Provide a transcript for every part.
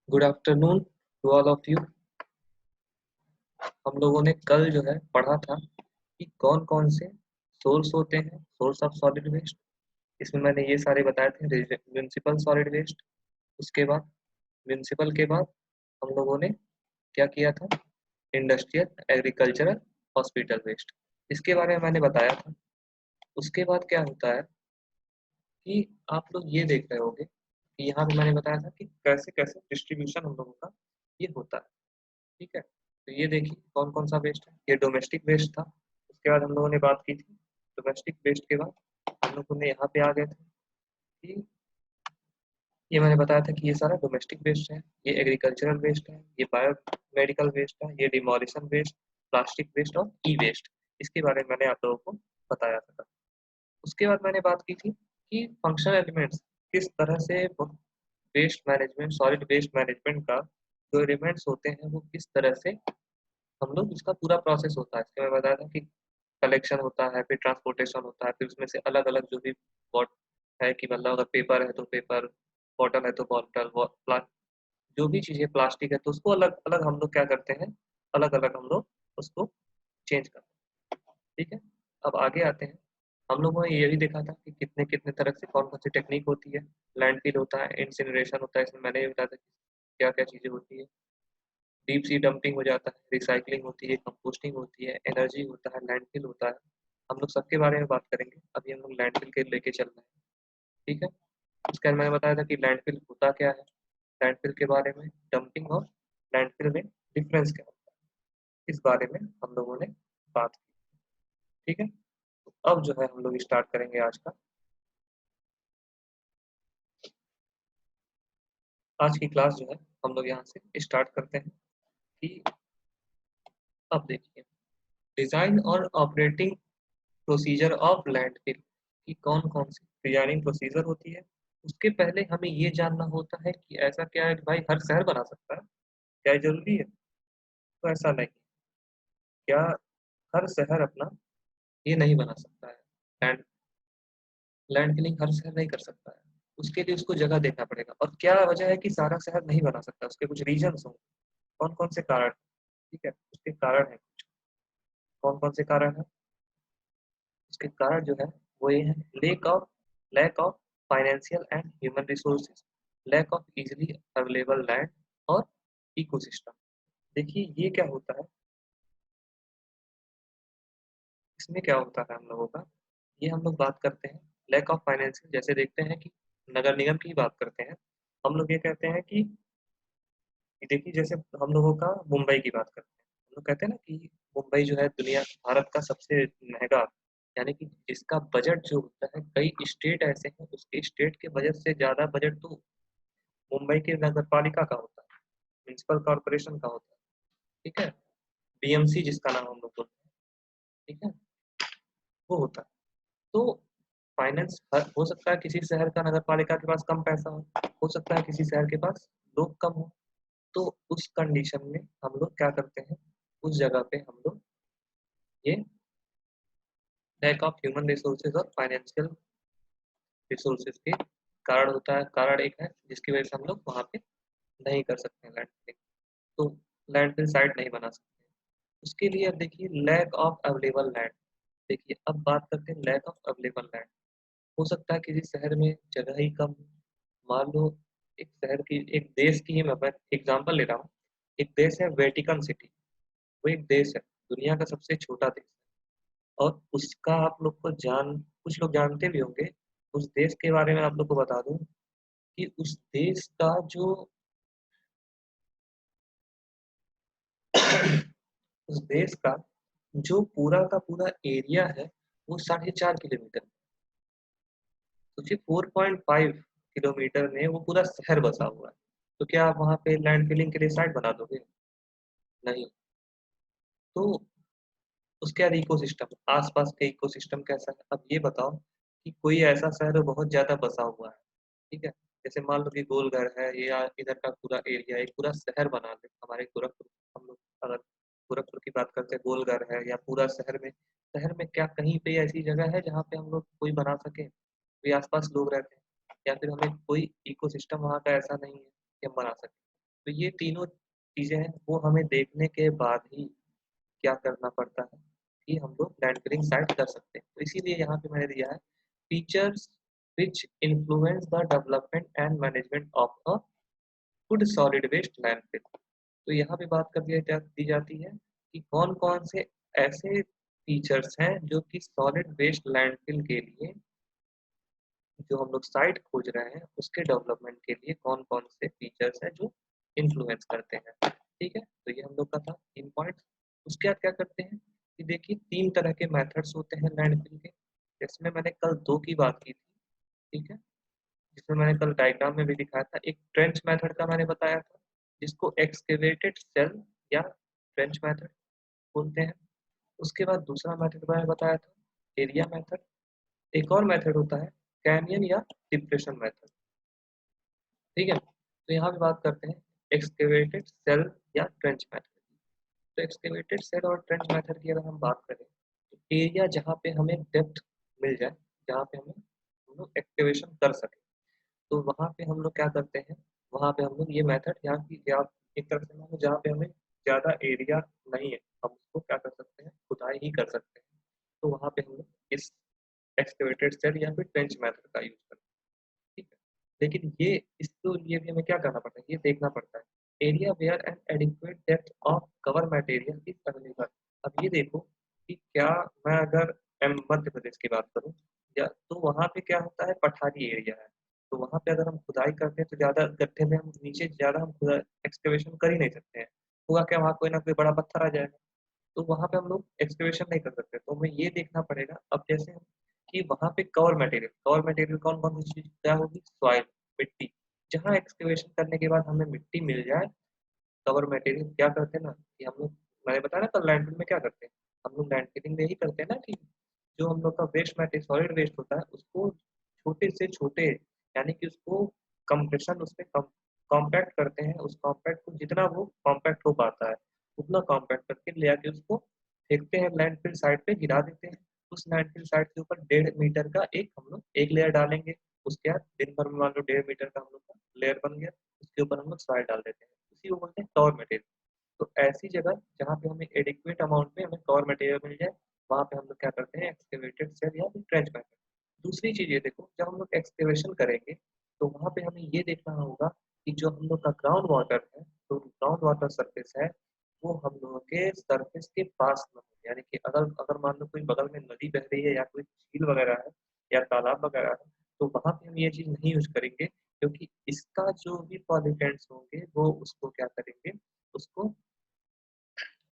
Good afternoon to all of you. हम लोगों ने कल जो है पढ़ा था कि कौन कौन से सोर्स होते हैं, सोर्स ऑफ सॉलिड वेस्ट। इसमें मैंने ये सारे बताए थे। म्यूनिसिपल सॉलिड वेस्ट, उसके बाद म्यूनिसिपल के बाद हम लोगों ने क्या किया था, इंडस्ट्रियल, एग्रीकल्चरल, हॉस्पिटल वेस्ट, इसके बारे में मैंने बताया था। उसके बाद क्या होता है कि आप लोग ये देख रहे होंगे कि यहाँ पे मैंने बताया था कि कैसे कैसे डिस्ट्रीब्यूशन हम लोगों का ये होता है। ठीक है, तो ये देखिए कौन कौन सा वेस्ट है। ये डोमेस्टिक वेस्ट था। उसके बाद हम लोगों ने बात की थी डोमेस्टिक वेस्ट के बाद हम लोगों ने यहाँ पे आ गए थे कि ये मैंने बताया था कि ये सारा डोमेस्टिक वेस्ट है, ये एग्रीकल्चरल वेस्ट है, ये बायो मेडिकल वेस्ट है, ये डिमोलिशन वेस्ट, प्लास्टिक वेस्ट और ई वेस्ट। इसके बारे में मैंने आप लोगों को बताया था। उसके बाद मैंने बात की थी कि फंक्शनल एलिमेंट्स किस तरह से waste management, solid waste management का जो एलिमेंट्स होते हैं वो किस तरह से हम लोग इसका पूरा प्रोसेस होता है। इसके मैं बताया था कि कलेक्शन होता है, फिर ट्रांसपोर्टेशन होता है, फिर उसमें से अलग अलग जो भी बॉट है कि मतलब अगर पेपर है तो पेपर, बॉटल है तो बॉटल, जो भी चीज़ें प्लास्टिक है तो उसको अलग अलग हम लोग क्या करते हैं, अलग अलग हम लोग उसको चेंज करते हैं। ठीक है, अब आगे आते हैं। हम लोगों ने ये भी देखा था कि कितने कितने तरह से कौन कौन सी टेक्निक होती है। लैंडफिल होता है, इंसिनरेशन होता है, इसमें मैंने भी बताया था क्या क्या चीज़ें होती है। डीप सी डंपिंग हो जाता है, रिसाइकलिंग होती है, कंपोस्टिंग होती है, एनर्जी होता है, लैंडफिल होता है। हम लोग सबके बारे में बात करेंगे। अभी हम लोग लैंडफिल के लेके चल रहे हैं। ठीक है, उसके बाद मैंने बताया था कि लैंडफिल होता क्या है, लैंडफिल के बारे में, डंपिंग और लैंडफिल में डिफरेंस क्या होता है, इस बारे में हम लोगों ने बात की। ठीक है, तो अब जो है हम लोग स्टार्ट करेंगे आज का, आज की क्लास जो है हम लोग यहाँ से स्टार्ट करते हैं कि अब देखिए डिजाइन और ऑपरेटिंग प्रोसीजर ऑफ लैंडफिल की कौन कौन सी डिजाइनिंग प्रोसीजर होती है। उसके पहले हमें ये जानना होता है कि ऐसा क्या है कि भाई हर शहर बना सकता है, क्या ये जरूरी है? तो ऐसा नहीं। क्या हर शहर अपना ये नहीं बना सकता है, लैंड लैंडफिलिंग हर शहर नहीं कर सकता है। उसके लिए उसको जगह देखना पड़ेगा। और क्या वजह है कि सारा शहर नहीं बना सकता, उसके कुछ रीजंस होंगे। कौन कौन से कारण? ठीक है, उसके कारण है कुछ। कौन कौन से कारण है? उसके कारण जो है वो ये है, lack of financial and human resources, lack of easily available land और इकोसिस्टम। देखिए ये क्या होता है, इसमें क्या होता है हम लोगों का, ये हम लोग बात करते हैं लैक ऑफ फाइनेंशियल। जैसे देखते हैं कि नगर निगम की बात करते हैं, हम लोग ये कहते हैं कि देखिए जैसे हम लोगों का मुंबई की बात करते हैं, हम लोग कहते हैं ना कि मुंबई जो है दुनिया भारत का सबसे महंगा, यानी कि जिसका बजट जो होता है, कई स्टेट ऐसे हैं उसके स्टेट के बजट से ज्यादा बजट तो मुंबई के नगर पालिका का होता है, म्यूनिसिपल कॉर्पोरेशन का होता है। ठीक है, बीएमसी जिसका नाम हम लोग बोलते हैं। ठीक है, वो होता है। तो फाइनेंस हो सकता है किसी शहर का नगर पालिका के पास कम पैसा हो सकता है किसी शहर के पास लोग कम हो। तो उस कंडीशन में हम लोग क्या करते हैं, उस जगह पे हम लोग ये लैक ऑफ ह्यूमन रिसोर्सेज और फाइनेंशियल रिसोर्सेज के कारण होता है। कारण एक है जिसकी वजह से हम लोग वहाँ पे नहीं कर सकते लैंडफिल, तो लैंडफिल साइट नहीं बना सकते। उसके लिए अब देखिए लैक ऑफ अवेलेबल लैंड। देखिए अब बात करते हैं लैक ऑफ अवेलेबल लैंड। हो सकता है किसी शहर में जगह ही कम हो। मान लो एक शहर की, एक देश की ही मैं एग्जांपल ले रहा हूँ। एक देश है वेटिकन सिटी, वो एक देश है, दुनिया का सबसे छोटा देश है। और उसका आप लोग को कुछ लोग जानते भी होंगे। उस देश के बारे में आप लोग को बता दूं कि उस देश का जो उस देश का जो पूरा का पूरा एरिया है वो 4.5 किलोमीटर। सोचिए 4.5 किलोमीटर में वो पूरा शहर बसा हुआ है। तो क्या आप वहां पे लैंड फिलिंग के लिए साइट बना दोगे? नहीं। तो उसके बाद इकोसिस्टम, आसपास का इकोसिस्टम कैसा है? अब ये बताओ कि कोई ऐसा शहर बहुत ज्यादा बसा हुआ है। ठीक है, जैसे मान लो कि गोलघर है, या इधर का पूरा एरिया एक पूरा शहर बना ले हमारे गोरखपुर। हम लोग अगर गोरखपुर की बात करते हैं, गोलघर है या पूरा शहर में क्या कहीं पे ऐसी जगह है जहाँ पे हम लोग कोई बना सके, कोई आसपास लोग रहते हैं, या फिर हमें कोई इकोसिस्टम वहाँ का ऐसा नहीं है कि हम बना सकें? तो ये तीनों चीजें हैं वो हमें देखने के बाद ही क्या करना पड़ता है कि हम लोग लैंडफिलिंग साइट कर सकते हैं। तो इसीलिए यहाँ पे मैंने दिया है features which influence the development and management of a good solid waste landfill. तो यहाँ पे बात कर दी जाती है कि कौन कौन से ऐसे फीचर्स हैं जो कि सॉलिड वेस्ट लैंडफिल के लिए, जो हम लोग साइट खोज रहे हैं उसके डेवलपमेंट के लिए कौन कौन से फीचर्स हैं जो इन्फ्लुएंस करते हैं। ठीक है, तो ये हम लोग का था इन पॉइंट। उसके बाद क्या करते हैं कि देखिए तीन तरह के मेथड्स होते हैं लैंडफिल के, जिसमें मैंने कल दो की बात की थी। ठीक है, जिसमें मैंने कल डायग्राम में भी दिखाया था। एक ट्रेंच मेथड का मैंने बताया था जिसको एक्सकेवेटेड सेल या ट्रेंच मेथड बोलते हैं। उसके बाद दूसरा मेथड मैंने बताया था एरिया मेथड। एक और मेथड होता है कैनियन या डिप्रेशन मेथड। ठीक है, तो यहाँ पे बात करते हैं एक्सकेवेटेड सेल या ट्रेंच मेथड। तो एक्सकेवेटेड सेल और ट्रेंच मेथड की अगर हम बात करें तो एरिया जहाँ पे हमें डेप्थ मिल जाए, जहाँ पे हम लोग एक्सकेवेशन कर सके, तो वहाँ पे हम लोग क्या करते हैं, वहाँ पे हम लोग ये मेथड यहाँ की या एक तरह से मान लो जहाँ पे हमें ज़्यादा एरिया नहीं है हम उसको क्या कर सकते हैं, खुदाई ही कर सकते हैं। तो वहाँ पे हम लोग इस एक्सकेवेटेड सेल या फिर ट्रेंच मेथड का यूज करते हैं। ठीक है, लेकिन ये इसके लिए भी हमें क्या करना पड़ता है, ये देखना पड़ता है area where an adequate depth of cover material is available. अब ये देखो कि क्या मैं अगर मध्य प्रदेश की बात करूँ या तो वहाँ पे क्या होता है पठारी एरिया है। तो वहाँ पे अगर हम खुदाई करते हैं तो ज़्यादा गड्ढे में हम नीचे ज़्यादा हम खुदा एक्सकेवेशन कर ही नहीं सकते हैं। हुआ क्या, वहाँ कोई ना कोई बड़ा पत्थर आ जाएगा, तो वहाँ पे हम लोग एक्सकेवेशन नहीं कर सकते। तो हमें ये देखना पड़ेगा अब जैसे कि वहाँ पे कवर मटेरियल कौन कौन सी चीज क्या होगी, सॉइल मिट्टी। जहाँ एक्सकेवेशन करने के बाद हमें मिट्टी मिल जाए, कवर मटेरियल क्या करते हैं ना कि हम लोग, मैंने बताया ना कल लैंडफिल में क्या करते हैं, हम लोग लैंडफिलिंग में यही करते हैं ना कि जो हम लोग का वेस्ट मटेरियल सॉलिड वेस्ट होता है उसको छोटे से छोटे, यानी कि उसको कंप्रेशन उसमें कॉम्पैक्ट करते हैं। उस कॉम्पैक्ट को जितना वो कॉम्पैक्ट हो पाता है उतना कॉम्पैक्ट करके ले आके उसको फेंकते हैं, लैंडफिल साइड पे गिरा देते हैं। उस लैंडफिल साइड के ऊपर 1.5 मीटर का एक हम लोग एक लेयर डालेंगे। उसके बाद दिन भर में मान लो 1.5 मीटर का हम लोग का लेयर बन गया, उसके ऊपर हम लोग सॉइल डाल देते हैं, उसी को बोलते हैं कवर मटेरियल। तो ऐसी जगह जहाँ पे हमें एडिक्वेट अमाउंट में हमें कवर मटेरियल मिल जाए, वहाँ पे हम लोग क्या करते हैं एक्सकेवेटेड सेल या फिर ट्रेंच मेथड। दूसरी चीज ये देखो, जब हम लोग एक्सकेवेशन करेंगे तो वहाँ पे हमें ये देखना होगा कि जो हम लोग का ग्राउंड वाटर है, तो ग्राउंड वाटर सरफेस है वो हम लोगों के सरफेस के पास में हो। यानी कि अगर अगर मान लो कोई बगल में नदी बह रही है या कोई झील वगैरह है या तालाब वगैरह है, तो वहाँ पे हम ये चीज नहीं यूज करेंगे, क्योंकि इसका जो भी पॉल्यूटेंट्स होंगे वो उसको क्या करेंगे, उसको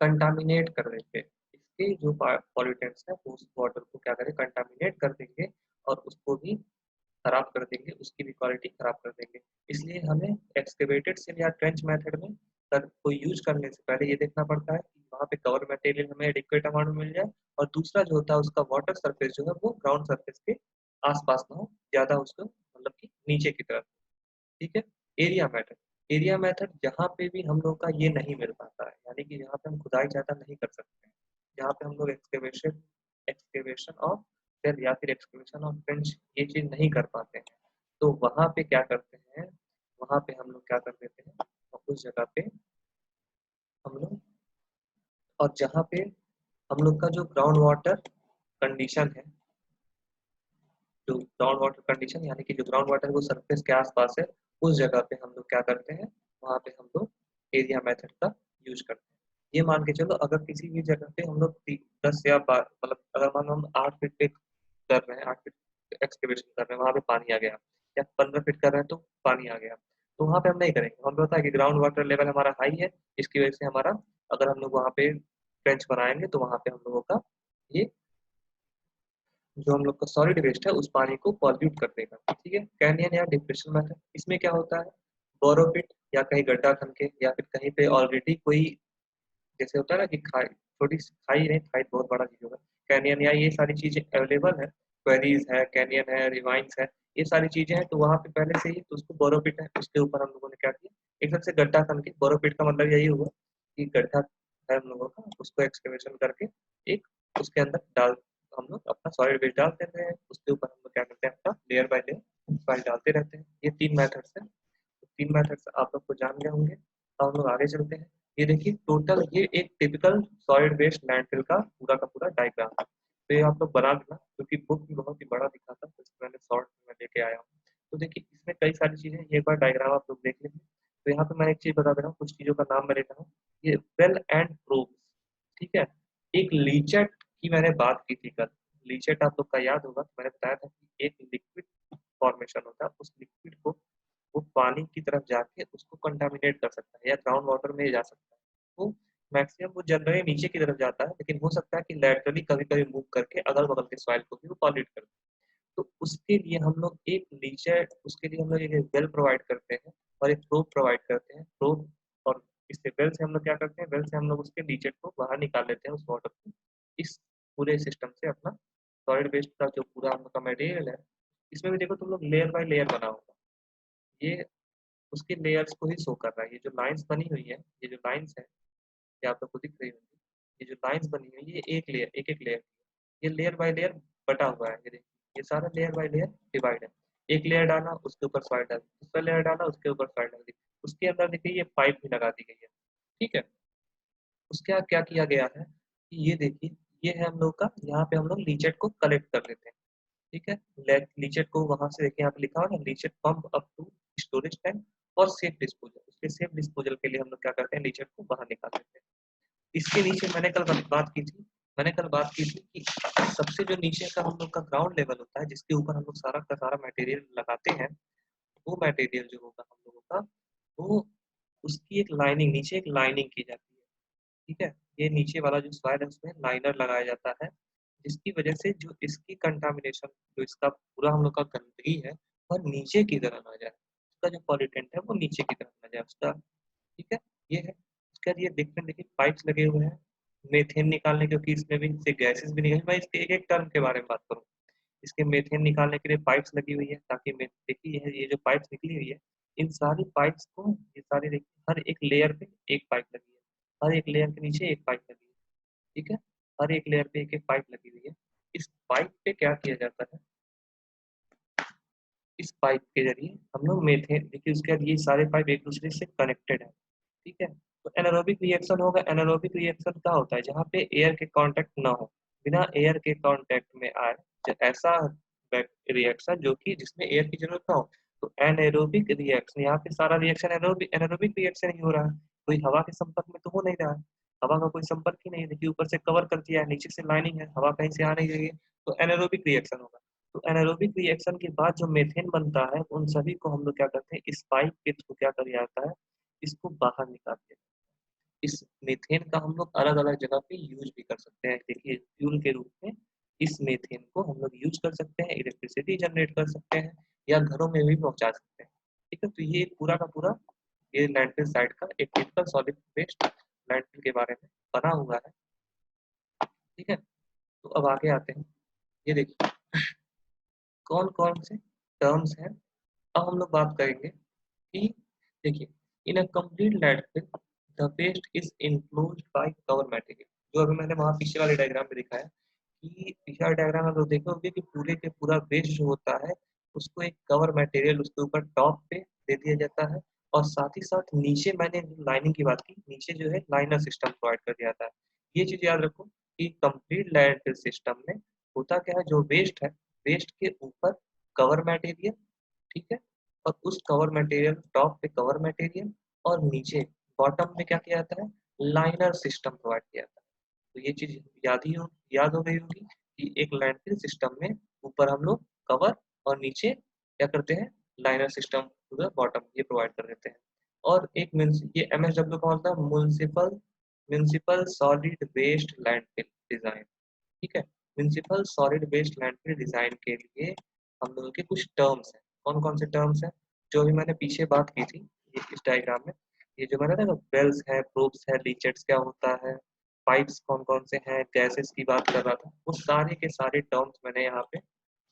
कंटामिनेट कर देंगे। इसके जो पॉल्यूटेंट्स हैं वो उस वाटर को क्या करें, कंटामिनेट कर देंगे और उसको भी खराब कर देंगे, उसकी भी क्वालिटी खराब कर देंगे। इसलिए हमें एक्सकेवेटेड सेल या ट्रेंच मेथड में को यूज करने से पहले ये देखना पड़ता है कि वहाँ पे कवर मटेरियल हमें एडिक्वेट अमाउंट में मिल जाए, और दूसरा जो होता है उसका वाटर सरफेस जो है वो ग्राउंड सरफेस के आसपास ना हो, ज्यादा उसको मतलब कि नीचे की तरफ। ठीक है, एरिया मेथड। एरिया मेथड जहाँ पे भी हम लोग का ये नहीं मिल पाता है, यानी कि जहाँ पे हम खुदाई ज़्यादा नहीं कर सकते हैं, जहाँ पे हम लोग एक्सकेवेशन एक्सकेवेशन ऑफ सेल या फिर एक्सकेवेशन ऑफ ट्रेंच ये चीज़ नहीं कर पाते हैं, तो वहाँ पे क्या करते हैं, वहाँ पे हम लोग क्या कर देते हैं, उस जगह पे हम लोग, और जहाँ पे हम लोग का जो ग्राउंड वाटर कंडीशन है, जो ग्राउंड वाटर कंडीशन यानी कि जो ग्राउंड वाटर वो सरफेस के आसपास है, उस जगह पे हम लोग क्या करते हैं, वहाँ पे हम लोग एरिया मेथड का यूज करते हैं। ये मान के चलो अगर किसी भी जगह पे हम लोग 10 या 12 मतलब अगर मान लो हम 8 फीट पे कर रहे हैं, 8 फीट एक्सकेवेशन कर रहे हैं, वहाँ पे पानी आ गया, या 15 फीट कर रहे हैं तो पानी आ गया, तो वहाँ पे हम नहीं करेंगे। हमें पता है कि ग्राउंड वाटर लेवल हमारा हाई है, इसकी वजह से हमारा, अगर हम लोग वहाँ पे ट्रेंच बनाएंगे तो वहाँ पे हम लोगों का ये जो हम लोग का सॉलिड वेस्ट है उस पानी को पॉल्यूट कर देगा। ठीक है, कैनियन या डिप्रेशन मेथड, इसमें क्या होता है, बोरोपिट या कहीं गड्ढा खन के या फिर कहीं पे ऑलरेडी कोई, जैसे होता है ना कि खाई, छोटी सी खाई नहीं, खाई बहुत बड़ा चीज होगा, कैनियन या ये सारी चीजें अवेलेबल है, क्वेरीज है, कैनियन है, रिवाइंस है, ये सारी चीजें हैं, तो वहाँ पे पहले से ही तो उसको बोरोपिट है, उसके ऊपर हम लोगों ने क्या किया, एक तरह से गड्ढा खन के, बोरोपिट का मतलब यही हुआ कि गड्ढा है हम लोगों का, उसको एक्सकेवेशन करके एक उसके अंदर डाल, हम लोग अपना सॉलिड वेस्ट डाल देते हैं, उसके ऊपर हम लोग क्या करते हैं, अपना लेयर बाय लेयर सॉइल डालते रहते हैं। ये तीन मेथड्स हैं, तो तीन मेथड्स आप लोग को जान गए होंगे। अब हम लोग आगे चलते हैं। ये देखिए टोटल ये एक टिपिकल सॉलिड वेस्ट लैंडफिल का पूरा डायग्राम है। तो ये आप लोग बना देना, क्योंकि बुक भी बहुत ही बड़ा दिखा था, तो इसमें मैंने शॉर्ट में लेके आया हूँ। तो देखिए इसमें कई सारी चीजें, एक बार डायग्राम आप लोग देख लेंगे। तो यहाँ पे मैं एक चीज बता दे रहा हूँ, कुछ चीजों का नाम मैं ले रहा हूँ। ये वेल एंड प्रूफ, ठीक है। एक लीचेट की मैंने बात की थी कल। लीचेट आप लोग का याद होगा, तो मैंने बताया था कि एक लिक्विड फॉर्मेशन होता है, उस लिक्विड को वो पानी की तरफ जाके उसको कंटामिनेट कर सकता है, या ग्राउंड वाटर में जा सकता है। वो मैक्सिमम वो जनरली नीचे की तरफ जाता है, लेकिन हो सकता है कि लैटरली कभी कभी मूव करके अगल बगल के सॉइल को भी वो पॉल्यूट कर दे। तो उसके लिए हम लोग एक लीचर, उसके लिए हम लोग एक वेल प्रोवाइड करते हैं और एक प्रोब प्रोवाइड करते हैं। प्रोब और इससे वेल से हम लोग क्या करते हैं, वेल से हम लोग उसके लीचर को बाहर निकाल लेते हैं, उस वाटर को। इस पूरे सिस्टम से अपना सॉलिड वेस्ट का जो पूरा हम लोग का मटेरियल है, इसमें भी देखो तुम लोग लेयर बाय लेयर बना होगा। ये उसके लेयर्स को ही शो कर रहा है। ये जो लाइंस बनी हुई है, ये जो लाइंस है, ये आप लोग को दिख रही होंगी। ये जो लाइंस बनी हुई है, ये एक लेयर, ये लेयर बाय लेयर बटा हुआ है। ये देखिए, ये सारा लेयर बाय लेयर डिवाइड है। एक लेयर डाला, उसके ऊपर सॉइल डाल दी, दूसरा लेयर डाला, उसके ऊपर सॉइल डाल दी। उसके अंदर देखिए ये पाइप भी लगा दी गई है, ठीक है। उसके बाद क्या किया गया है कि ये देखिए, ये है हम लोग का, यहाँ पे हम लोग लीचेट को कलेक्ट कर लेते हैं, ठीक है। लीचेट को वहां से देखिए, यहाँ पे लिखा हुआ है ना, leachate pump up to storage tank और सेफ डिस्पोजल। उसके सेफ डिस्पोजल के लिए हम लोग क्या करते हैं, लीचेट को बाहर निकाल देते हैं। इसके नीचे मैंने कल बात की थी कि सबसे जो नीचे का हम लोग का ग्राउंड लेवल होता है, जिसके ऊपर हम लोग सारा का सारा मटेरियल लगाते हैं, वो मटेरियल जो होगा हम लोगों का, वो उसकी एक लाइनिंग, नीचे एक लाइनिंग की जाती है, ठीक है। ये नीचे वाला जो सॉइल है उसमें लाइनर लगाया जाता है, जिसकी वजह से जो इसकी कंटामिनेशन, जो इसका पूरा हम लोग का गंदगी है, वह नीचे की तरफ ना जाए। उसका जो पॉल्यूटेंट है वो नीचे की तरफ ना जाए उसका, ठीक है। ये है। उसके बाद ये देखते हैं, देखिए पाइप्स लगे हुए हैं मेथेन निकालने, क्योंकि इसमें भी से गैसेस भी निकल। मैं इसके एक एक टर्म के बारे में बात करूँ। इसके मेथेन निकालने के लिए पाइप्स लगी हुई है, ताकि देखिए ये जो पाइप्स निकली हुई है, इन सारी पाइप्स को, ये सारी देखिए हर एक लेयर पे एक पाइप लगी है, हर एक लेयर के नीचे एक पाइप लगी है, ठीक है। हर एक लेयर पे एक एक पाइप लगी हुई है। इस पाइप पे क्या किया जाता है, इस पाइप के जरिए हम लोग मेथेन, देखिए उसके बाद ये सारे पाइप एक दूसरे से कनेक्टेड है, ठीक है। तो एनारोबिक रिएक्शन होगा। एनारोबिक रिएक्शन क्या होता है, जहाँ पे एयर के कांटेक्ट ना हो, बिना एयर के कांटेक्ट में आए, जो ऐसा रिएक्शन जो कि जिसमें एयर की जरूरत ना हो, तो एनारोबिक रिएक्शन। यहाँ पे सारा रिएक्शन एनारोबिक एनारोबिक रिएक्शन ही हो रहा है, कोई हवा के संपर्क में तो हो नहीं रहा है। हवा का कोई संपर्क ही नहीं है, देखिए ऊपर से कवर कर दिया है, नीचे से लाइनिंग है, हवा कहीं से आ नहीं रही है, तो एनारोबिक रिएक्शन होगा। तो एनारोबिक रिएक्शन के बाद जो मेथेन बनता है, उन सभी को हम लोग क्या करते हैं, इस पाइप के थ्रू क्या कर जाता है, इसको बाहर निकालते हैं। इस मीथेन का हम लोग अलग अलग जगह पे यूज भी कर सकते हैं। देखिए फ्यूल के रूप में इस मीथेन को हम लोग यूज कर सकते हैं, इलेक्ट्रिसिटी जनरेट कर सकते हैं, या घरों में भी पहुंचा सकते हैं, ठीक है। तो ये पूरा का पूरा ये लैंडफिल साइट का एक टिपिकल सॉलिड वेस्ट लैंडफिल के बारे में बना हुआ है, ठीक है। तो अब आगे आते हैं। ये देखिए कौन कौन से टर्म्स हैं। अब हम लोग बात करेंगे कि देखिए, in a complete landfill the waste is enclosed by cover material. जो अभी मैंने वहाँ पीछे वाले डायग्राम में दिखाया कि पीछे वाले डायग्राम में लोग देखोगे कि पूरे के पूरा वेस्ट जो होता है, उसको एक कवर मटेरियल उसके ऊपर टॉप पे दे दिया जाता है, और साथ ही साथ नीचे मैंने लाइनिंग की बात की, नीचे जो है लाइनर सिस्टम प्रोवाइड कर दिया जाता है। ये चीज याद रखो कि कंप्लीट लैंडफिल सिस्टम में होता क्या है, जो वेस्ट है, वेस्ट के ऊपर कवर मटेरियल, ठीक है। और उस कवर मटेरियल, टॉप पे कवर मटेरियल, और नीचे बॉटम में क्या किया जाता है, लाइनर सिस्टम प्रोवाइड किया जाता है। तो ये चीज याद हो गई होगी कि एक लैंडफिल सिस्टम में ऊपर हम लोग कवर और नीचे क्या करते हैं, लाइनर सिस्टम पूरा बॉटम ये प्रोवाइड कर देते हैं। और एक ये MSW का होता है municipal municipal solid waste landfill design, ठीक है। Municipal solid waste landfill design के लिए हम लोगों के कुछ टर्म्स हैं। कौन कौन से टर्म्स हैं, जो अभी मैंने पीछे बात की थी, ये इस डायग्राम में, ये जो मैंने ना बेल्स है, प्रोब्स है, लीचेट्स क्या होता है, पाइप्स कौन कौन से हैं, गैसेस की बात कर रहा था, वो सारे के सारे टर्म्स मैंने यहाँ पे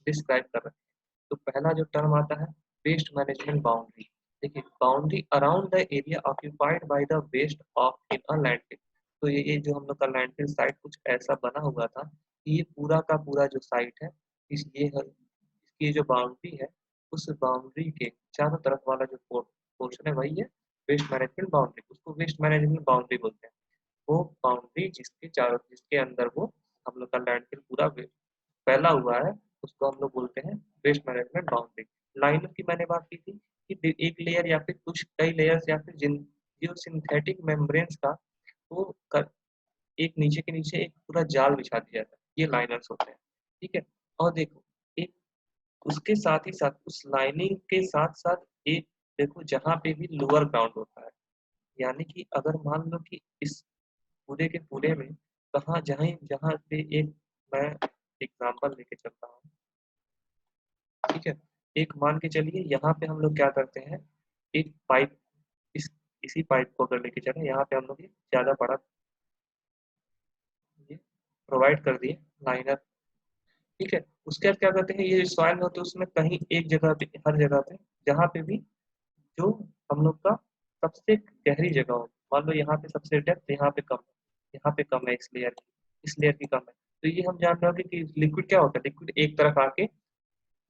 डिस्क्राइब कर रखे हैं। तो पहला जो टर्म आता है, वेस्ट मैनेजमेंट बाउंड्री। देखिए boundary around the area occupied by the waste of in a landfill. तो ये जो हम लोग का लैंडफिल साइट कुछ ऐसा बना हुआ था कि ये पूरा का पूरा जो साइट है, इसकी जो बाउंड्री है, उस बाउंड्री के चारों तरफ वाला जो पोर्शन है वही है वेस्ट मैनेजमेंट बाउंड्री, उसको वेस्ट मैनेजमेंट बाउंड्री बोलते हैं। वो बाउंड्री जिसके अंदर वो हम लोग का लैंडफिल पूरा फैला हुआ है, उसको हम लोग बोलते हैं वेस्ट मैनेजमेंट बाउंड्री। लाइनर की मैंने बात की थी कि एक लेयर या फिर कुछ कई लेयर्स या फिर जिन जो सिंथेटिक मेम्ब्रेन्स का वो कर, एक नीचे के नीचे एक पूरा जाल बिछा दिया जाता है, ये लाइनर्स होते हैं। ठीक है, और देखो एक उसके साथ ही साथ उस लाइनिंग के साथ साथ एक देखो जहाँ पे भी लोअर ग्राउंड होता है, यानी कि अगर मान लो कि इस पूरे के पूरे में कहाँ जहाँ जहाँ पे एक मैं एग्जांपल लेके चलता हूँ। ठीक है, एक मान के चलिए यहाँ पे हम लोग क्या करते हैं, एक पाइप इसी पाइप को अगर लेके चले, यहाँ पे हम लोग ज्यादा बड़ा ये प्रोवाइड कर दिए लाइनर। ठीक है, उसके बाद क्या करते हैं, ये सॉइल में होते हैं उसमें कहीं एक जगह पे, हर जगह पे जहाँ पे भी जो हम लोग का सबसे गहरी जगह हो, मान लो यहाँ पे सबसे डेप्थ यहाँ पे कम है, यहाँ पे कम है इस लेयर की कम है, तो ये हम जान रहे होंगे कि लिक्विड क्या होता है, लिक्विड एक तरफ आके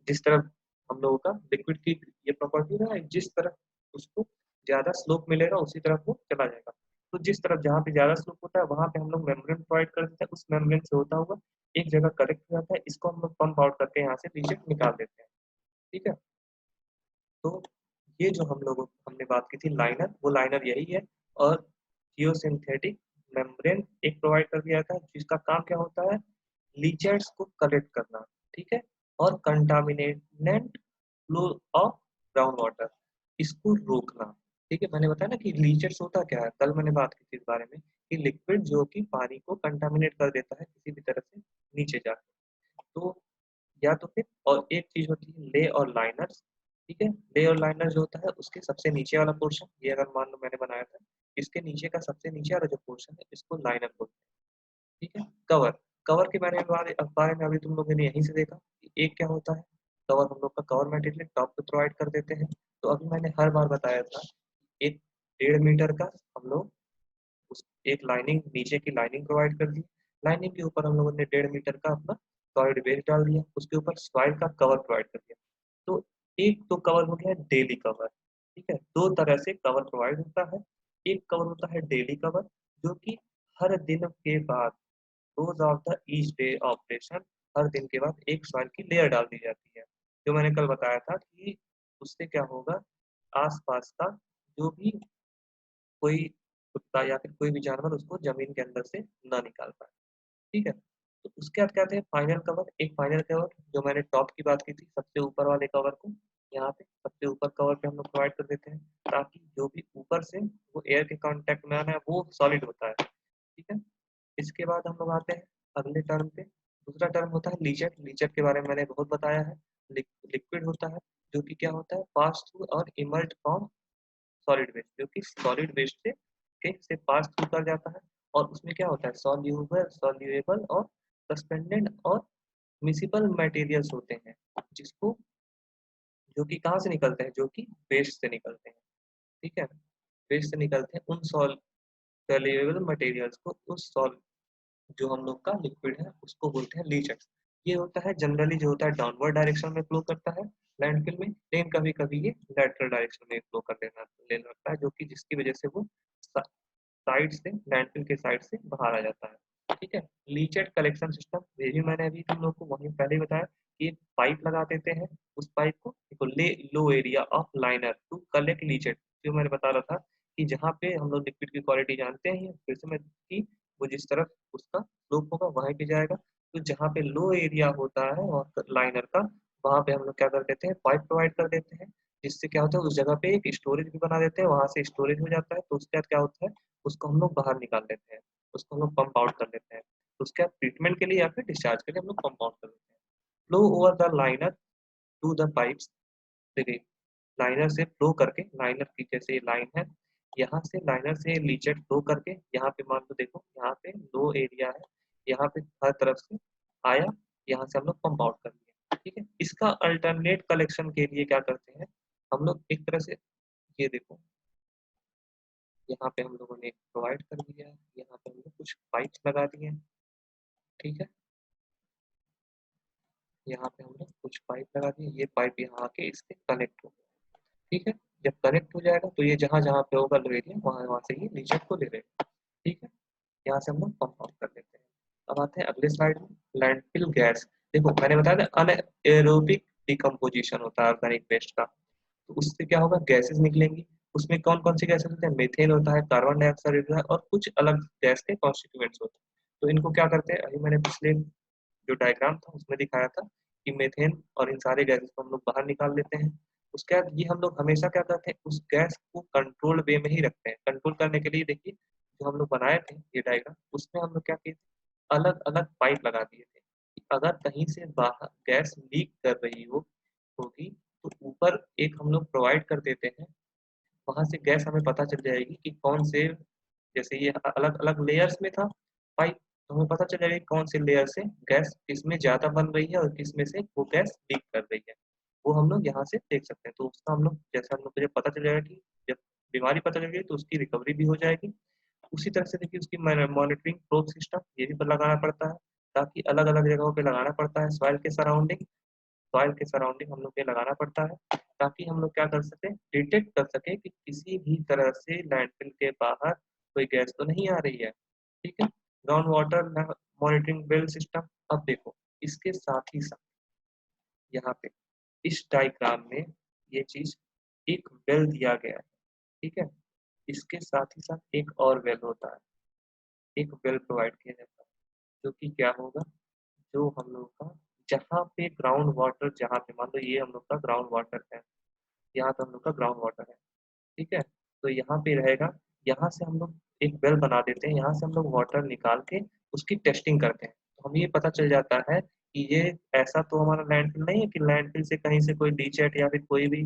जिस तरफ हम लोगों का लिक्विड की ये प्रॉपर्टी है, जिस तरफ उसको ज्यादा स्लोप मिलेगा उसी तरफ वो चला जाएगा। तो जिस तरफ जहाँ पे ज्यादा स्लोप होता है वहां पे हम लोग मेम्ब्रेन प्रोवाइड कर देते हैं, उस मेम्ब्रेन से होता हुआ एक जगह कलेक्ट हो जाता है, इसको हम लोग पंप आउट करके यहाँ से नीचे निकाल देते हैं। ठीक है, तो ये जो हमने बात की थी लाइनर, वो लाइनर यही है। और जियोसिंथेटिक मेम्ब्रेन एक प्रोवाइड कर दिया था जिसका काम क्या होता है, लीचर्स को कलेक्ट करना। ठीक है, और contaminate flow of ground water, इसको रोकना। ठीक है, मैंने बताया ना कि लीचर्स होता क्या है, कल मैंने बात की थी इस बारे में कि लिक्विड जो कि पानी को कंटामिनेट कर देता है किसी भी तरह से नीचे जाकर। तो या तो फिर और एक चीज होती है ले और लाइनर्स। ठीक है, ले और लाइनर जो होता है उसके सबसे नीचे वाला पोर्शन, ये अगर मान लो मैंने बनाया था, इसके नीचे का सबसे नीचे वाला जो पोर्शन है इसको लाइनर बोलते हैं। ठीक है, कवर, कवर के बारे में अभी तुम लोगों ने यहीं से देखा कि एक क्या होता है, कवर हम लोग का कवर मटेरियल टॉप पे प्रोवाइड कर देते हैं। तो अभी मैंने हर बार बताया था एक 1.5 मीटर का हम लोग उस एक लाइनिंग, नीचे की लाइनिंग प्रोवाइड कर दी, लाइनिंग के ऊपर हम लोगों ने 1.5 मीटर का अपना सॉलिड वेस्ट डाल दिया, उसके ऊपर सॉइल का कवर प्रोवाइड कर दिया। तो एक तो कवर हो गया डेली कवर। ठीक है, दो तरह से कवर प्रोवाइड होता है। एक कवर होता है डेली कवर, जो कि हर दिन के बाद, रोज of the each day operation, हर दिन के बाद एक सॉइल की लेयर डाल दी जाती है। जो मैंने कल बताया था कि उससे क्या होगा, आसपास का जो भी कोई कुत्ता या फिर कोई भी जानवर उसको जमीन के अंदर से ना निकाल पाए। ठीक है, तो उसके बाद क्या थे फाइनल कवर, एक फाइनल कवर जो मैंने टॉप की बात की थी, सबसे ऊपर वाले कवर को यहाँ पे सबसे ऊपर कवर पे हम लोग प्रोवाइड कर देते हैं, ताकि जो भी ऊपर से वो एयर के कांटेक्ट में आना है वो सॉलिड होता है। ठीक है, इसके बाद हम लोग आते हैं अगले टर्म पे। दूसरा टर्म होता है लीचर। लीचर के बारे में मैंने बहुत बताया है। लिक्विड होता है जो कि क्या होता है, पास थ्रू और इमर्ज फ्रॉम सॉलिड वेस्ट, जो कि सॉलिड वेस्ट से पास थ्रू कर जाता है। और उसमें क्या होता है, सॉल्यूएबल और सस्पेंडेड और मिसिबल मटेरियल्स होते हैं, जिसको जो कि कहाँ से निकलते हैं, जो कि वेस्ट से निकलते हैं। ठीक है, वेस्ट से निकलते हैं उन सॉल्यूएबल मटेरियल्स को, उस सॉल जो हम लोग का लिक्विड है उसको बोलते हैं लीचर्स। ये होता है जनरली जो होता है डाउनवर्ड डायरेक्शन में फ्लो करता है लैंडफिल में, लेकिन कभी कभी ये लेटरल डायरेक्शन में फ्लो कर लेने लगता है, जो कि जिसकी वजह से वो साइड से, लैंडफिल के साइड से बाहर आ जाता है। ठीक है, लीचेट कलेक्शन सिस्टम, ये भी मैंने अभी तुम लोग को वहीं पहले ही बताया कि एक पाइप लगा देते हैं, उस पाइप को देखो ले लो area of liner to collect leachate. जो मैंने बता रहा था कि जहाँ पे हम लोग लिक्विड की क्वालिटी जानते हैं, फिर से मैं कि वो जिस तरफ उसका स्लोप होगा वहीं पे जाएगा। तो जहाँ पे लो एरिया होता है और लाइनर का, वहाँ पे हम लोग क्या कर देते हैं, पाइप प्रोवाइड कर देते हैं, जिससे क्या होता है उस जगह पे एक स्टोरेज भी बना देते हैं, वहां से स्टोरेज हो जाता है। तो उसके बाद क्या होता है, उसको हम लोग बाहर निकाल लेते हैं, उसको हम लोग पंप आउट कर लेते हैं। तो उसके बाद ट्रीटमेंट के लिए या फिर डिस्चार्ज के लिए हम लोग पंप आउट कर लेते हैं। Flow over the liner to the pipes, देखिए लाइनर से फ्लो करके, लाइनर की जैसे ये लाइन है, यहाँ से लाइनर से लीचेट फ्लो करके यहाँ पे मान लो देखो यहाँ पे लो एरिया है, यहाँ पे हर तरफ से आया, यहाँ से हम लोग पंप आउट कर दिया। ठीक है, इसका अल्टरनेट कलेक्शन के लिए क्या करते हैं हम लोग, एक तरह से ये देखो यहाँ पे हम लोगों ने प्रोवाइड कर दिया है, यहाँ पे हम लोग कुछ पाइप लगा दिए हैं। ठीक है, यहाँ पे हम लोग कुछ पाइप लगा दिए, ये पाइप यहाँ आके इससे कनेक्ट हो गया। ठीक है। जब कनेक्ट हो जाएगा तो ये जहां जहां पे होगा लो एरिया वहां वहां से ये रीजन को ले लेगा। ठीक है, यहाँ से हम लोग कंपाउंड कर लेते हैं। अब आते हैं अगले स्लाइड में, लैंडफिल गैस। देखो मैंने बताया था अनएरोबिक डिकम्पोजिशन होता है ऑर्गेनिक वेस्ट का, तो उससे क्या होगा, गैसेस निकलेंगी। उसमें कौन कौन से गैसेस होते हैं, मीथेन होता है, कार्बन डाइऑक्साइड होता है और कुछ अलग गैस के कॉन्स्टिट्यूएंट्स होते हैं। तो इनको क्या करते हैं, अभी मैंने पिछले जो डायग्राम था उसमें दिखाया था कि मीथेन और इन सारे गैसेस को हम लोग बाहर निकाल लेते हैं। उसके बाद ये हम लोग हमेशा क्या करते हैं, उस गैस को कंट्रोल्ड वे में ही रखते हैं। कंट्रोल करने के लिए देखिए जो हम लोग बनाए थे ये डायग्राम, उसमें हम लोग क्या किए थे, अलग अलग पाइप लगा दिए थे कि अगर कहीं से बाहर गैस लीक कर रही होगी तो ऊपर एक हम लोग प्रोवाइड कर देते हैं, वहां से गैस हमें पता चल जाएगी कि कौन से, जैसे ये अलग अलग लेयर्स में था पाइप, तो हमें पता चल जाएगा कि कौन से लेयर से गैस किसमें ज्यादा बन रही है और किसमें से वो गैस लीक कर रही है। वो हम लोग यहाँ से देख सकते हैं। तो उसका हम लोग, जैसे हम लोग को जब पता चल जाएगा कि जब बीमारी पता चल गई तो उसकी रिकवरी भी हो जाएगी। उसी तरह से देखिए उसकी मॉनिटरिंग प्रोब सिस्टम ये भी लगाना पड़ता है, ताकि अलग अलग जगहों पे लगाना पड़ता है। सॉइल के सराउंडिंग हम लोग ये लगाना पड़ता है, ताकि हम लोग क्या कर सके, डिटेक्ट कर सके कि किसी भी तरह से लैंडफिल के बाहर कोई गैस तो नहीं आ रही है। ठीक है, ground water monitoring well system. अब देखो इसके साथ ही साथ यहाँ पे इस डायग्राम में ये चीज, एक वेल दिया गया है। ठीक है, इसके साथ ही साथ एक और वेल होता है, एक वेल प्रोवाइड किया जाता है, जो कि क्या होगा, जो हम लोग का, जहाँ पे ग्राउंड वाटर, जहाँ पे मान लो ये हम लोग का ग्राउंड वाटर है, यहाँ पे हम लोग का ग्राउंड वाटर है। ठीक है, तो यहाँ पे रहेगा, यहाँ से हम लोग एक वेल बना देते हैं, यहाँ से हम लोग वाटर निकाल के उसकी टेस्टिंग करते हैं। तो हमें ये पता चल जाता है कि ये ऐसा तो हमारा लैंडफिल नहीं है कि लैंडफिल से कहीं से कोई लीचेट या फिर कोई भी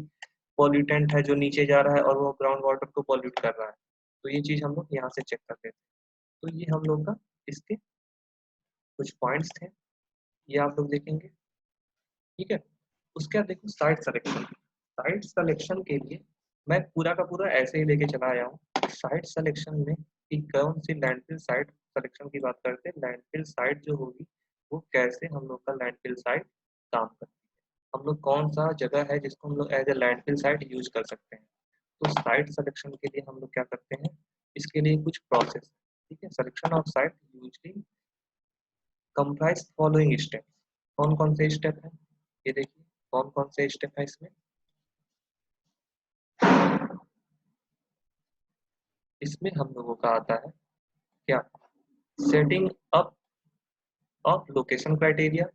पॉल्यूटेंट है जो नीचे जा रहा है और वो ग्राउंड वाटर को पॉल्यूट कर रहा है। तो ये चीज हम लोग यहाँ से चेक कर लेते हैं। तो ये हम लोग का इसके कुछ पॉइंट्स थे, ये आप लोग देखेंगे। ठीक है, उसके बाद देखो साइट सिलेक्शन। साइट सिलेक्शन के लिए मैं पूरा का पूरा ऐसे ही लेके चला आया हूँ। साइट सिलेक्शन में कि कौन सी लैंडफिल साइट सिलेक्शन की बात करते हैं, लैंडफिल साइट जो होगी वो कैसे हम लोग का लैंडफिल साइट काम करती है, हम लोग कौन सा जगह है जिसको हम लोग as a landfill site use कर सकते हैं। तो साइट सिलेक्शन के लिए हम लोग क्या करते हैं, इसके लिए कुछ प्रोसेस। ठीक है, selection of site usually comprise following step. कौन कौन से स्टेप है, ये देखिए कौन कौन से स्टेप है इसमें। इसमें हम लोगों का आता है क्या, setting up of location criteria,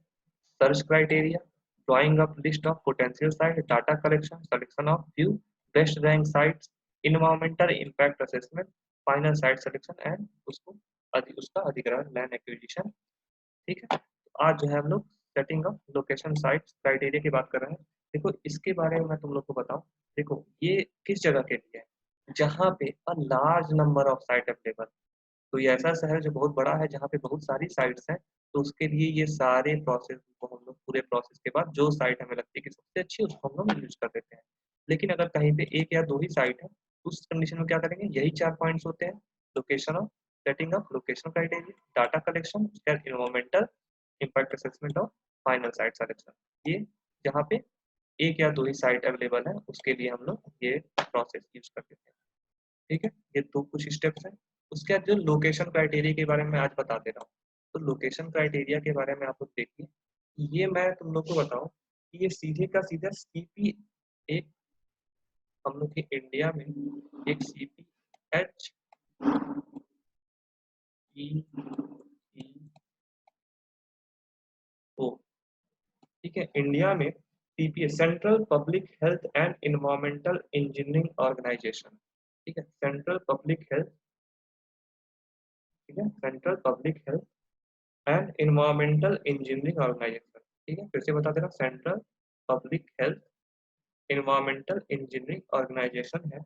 search criteria, drawing up list of potential site, data collection, selection of few best rank sites, environmental impact assessment, final site selection and उसको उसका अधिग्रहण, लैंड एक्विजिशन। ठीक है, तो आज जो है हम लोग setting of location site criteria की बात कर रहे हैं। देखो इसके बारे में मैं तुम लोग को बताऊं, देखो ये किस जगह के लिए है, जहाँ पे a large number of site available. तो ये ऐसा शहर जो बहुत बड़ा है जहाँ पे बहुत सारी साइट्स हैं, तो उसके लिए ये सारे प्रोसेस को हम लोग, पूरे प्रोसेस के बाद जो साइट हमें लगती है कि सबसे अच्छी उसको हम लोग यूज कर देते हैं। लेकिन अगर कहीं पे एक या दो ही साइट है, उस कंडीशन में क्या करेंगे, यही चार पॉइंट्स होते हैं, location of, setting of location criteria, data collection, environmental impact assessment और फाइनल साइट सिलेक्शन। ये जहाँ पे एक या दो ही साइट अवेलेबल है उसके लिए हम लोग ये प्रोसेस यूज कर देते हैं। ठीक है, ये तो कुछ स्टेप्स हैं। उसके बाद जो लोकेशन क्राइटेरिया के बारे में आज बता दे रहा हूँ, तो लोकेशन क्राइटेरिया के बारे में आप लोग देखिए, ये मैं तुम लोग को बताऊं कि ये सीधे का सीधा सीपी, एक हम लोग के इंडिया में एक CPHEO, ठीक है, इंडिया में CPA central public health and environmental engineering organisation. ठीक है, सेंट्रल पब्लिक हेल्थ, ठीक है, central public health and environmental engineering organisation. ठीक है, फिर से बता दे रहा हूँ, central public health environmental engineering organisation है।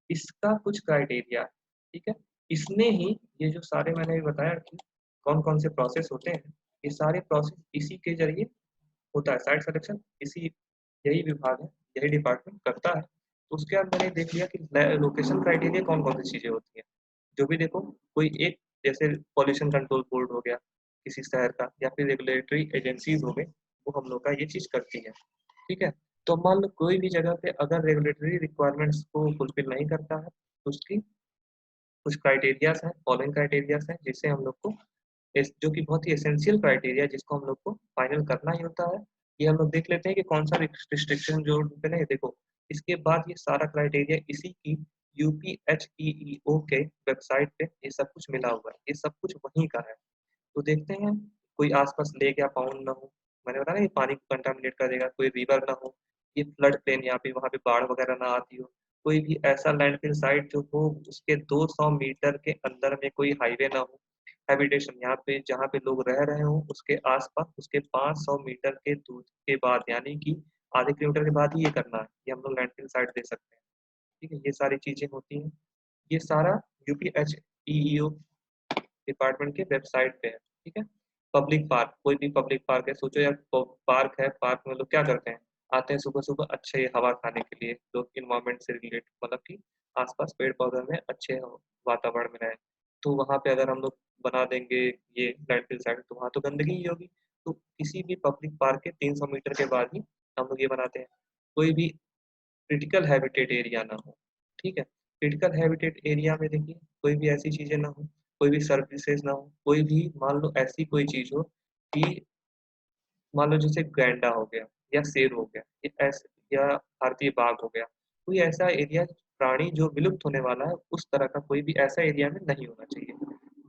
इसका कुछ क्राइटेरिया है। ठीक है, इसने ही ये जो सारे मैंने भी बताया कि कौन कौन से प्रोसेस होते हैं, ये सारे प्रोसेस इसी के जरिए होता है। साइट सिलेक्शन इसी, यही विभाग है, यही डिपार्टमेंट करता है। तो उसके बाद मैंने देख लिया कि लोकेशन क्राइटेरिया कौन कौन सी चीजें होती हैं। जो भी देखो, कोई एक, जैसे पॉल्यूशन कंट्रोल बोर्ड हो गया किसी शहर का, या फिर रेगुलेटरी एजेंसीज हो गई, वो हम लोग का ये चीज करती है। ठीक है, तो मान लो कोई भी जगह पे अगर रेगुलेटरी रिक्वायरमेंट्स को फुलफिल नहीं करता है तो उसकी कुछ क्राइटेरियाज हैं, फॉलोइंग क्राइटेरियाज हैं, जिससे हम लोग को जो कि बहुत ही एसेंशियल क्राइटेरिया है, जिसको हम लोग को फाइनल करना ही होता है। ये हम लोग देख लेते हैं कि कौन सा रिस्ट्रिक्शन जो पे नहीं, देखो इसके बाद ये सारा क्राइटेरिया इसी की यूपीएचईईओ के वेबसाइट पे ये सब कुछ मिला हुआ है, ये सब कुछ वहीं का है। तो देखते हैं कोई आसपास लेक या पाउंड ना हो, मैंने बताया ना ये पानी को कंटामिनेट कर देगा, कोई रिवर ना हो, ये फ्लड प्लेन यहाँ पे वहाँ पे बाढ़ वगैरह ना आती हो, कोई भी ऐसा लैंडफिल साइट जो हो उसके 200 मीटर के अंदर में कोई हाईवे ना हो, हैबिटेशन यहाँ पे जहाँ पे लोग रह रहे हो उसके आसपास उसके 500 मीटर के दूर के बाद, यानी कि आधे किलोमीटर के बाद ही ये करना है, ये हम लोग लैंडफिल साइट दे सकते हैं। ठीक है, ये सारी चीजें होती हैं, ये सारा यूपीएचईईओ डिपार्टमेंट के वेबसाइट पे है। ठीक है, पब्लिक पार्क, कोई भी पब्लिक पार्क है, सोचो यार पार्क है, पार्क में लोग क्या करते हैं, आते हैं सुबह सुबह अच्छे हवा खाने के लिए, लोग इन्वायरमेंट से रिलेट मतलब कि आसपास पेड़ पौधे में अच्छे वातावरण में रहे। तो वहाँ पे अगर हम लोग बना देंगे ये लैंडफिल साइट तो वहाँ तो गंदगी ही होगी। तो किसी भी पब्लिक पार्क के 300 मीटर के बाद ही हम लोग ये बनाते हैं। कोई भी क्रिटिकल हैबिटेट एरिया ना हो। ठीक है, क्रिटिकल हैबिटेट एरिया में देखिए कोई भी ऐसी चीजें ना हो, कोई भी सर्विसेज ना हो, कोई भी मान लो ऐसी कोई चीज हो कि मान लो जैसे गैंडा हो गया या शेर हो गया या ऐसे या भारतीय बाघ हो गया, कोई ऐसा एरिया प्राणी जो विलुप्त होने वाला है उस तरह का कोई भी ऐसा एरिया में नहीं होना चाहिए।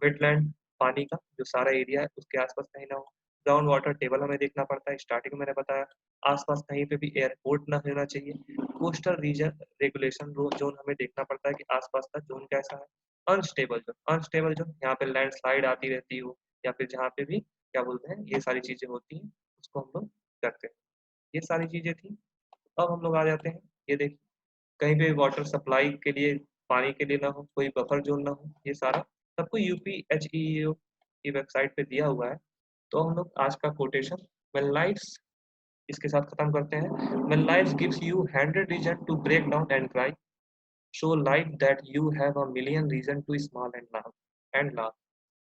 वेटलैंड, पानी का जो सारा एरिया है उसके आसपास कहीं ना हो। ग्राउंड वाटर टेबल हमें देखना पड़ता है, स्टार्टिंग में मैंने बताया। आसपास कहीं पे भी एयरपोर्ट ना होना चाहिए। कोस्टल रीजन रेगुलेशन जोन हमें देखना पड़ता है कि आसपास का जोन कैसा है। अनस्टेबल जोन यहाँ पे लैंडस्लाइड आती रहती हो या फिर जहाँ पे भी क्या बोलते हैं ये सारी चीजें होती हैं उसको हम लोग करते हैं। ये सारी चीजें थी। अब हम लोग आ जाते हैं, ये देखिए कहीं पे वाटर सप्लाई के लिए पानी के लिए ना हो, कोई बफर जोन ना हो, ये सारा सबको यूपीएचईओ की वेबसाइट पे दिया हुआ है। तो हम लोग आज का कोटेशन व्हेन लाइफ्स इसके साथ खत्म करते हैं। When life gives you 100 reason to break down and cry, show life that you have a million reason to smile and laugh.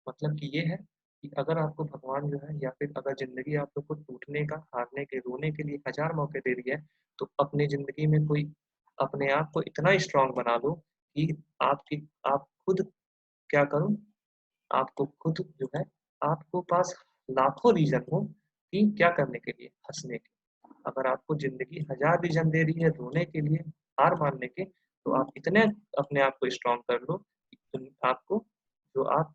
मतलब कि ये है कि अगर आपको भगवान जो है या फिर अगर जिंदगी आप लोग को टूटने का, हारने के, रोने के लिए 1000 मौके दे रही है, तो अपनी जिंदगी में कोई अपने आप को इतना स्ट्रांग बना लो कि आप खुद क्या करो, आपको खुद जो है आपको पास लाखों रीजन हो कि क्या करने के लिए, हंसने के। अगर आपको जिंदगी 1000 रीजन दे रही है रोने के लिए, हार मानने के, तो आप इतने अपने आप को स्ट्रांग कर लो कि आपको जो आप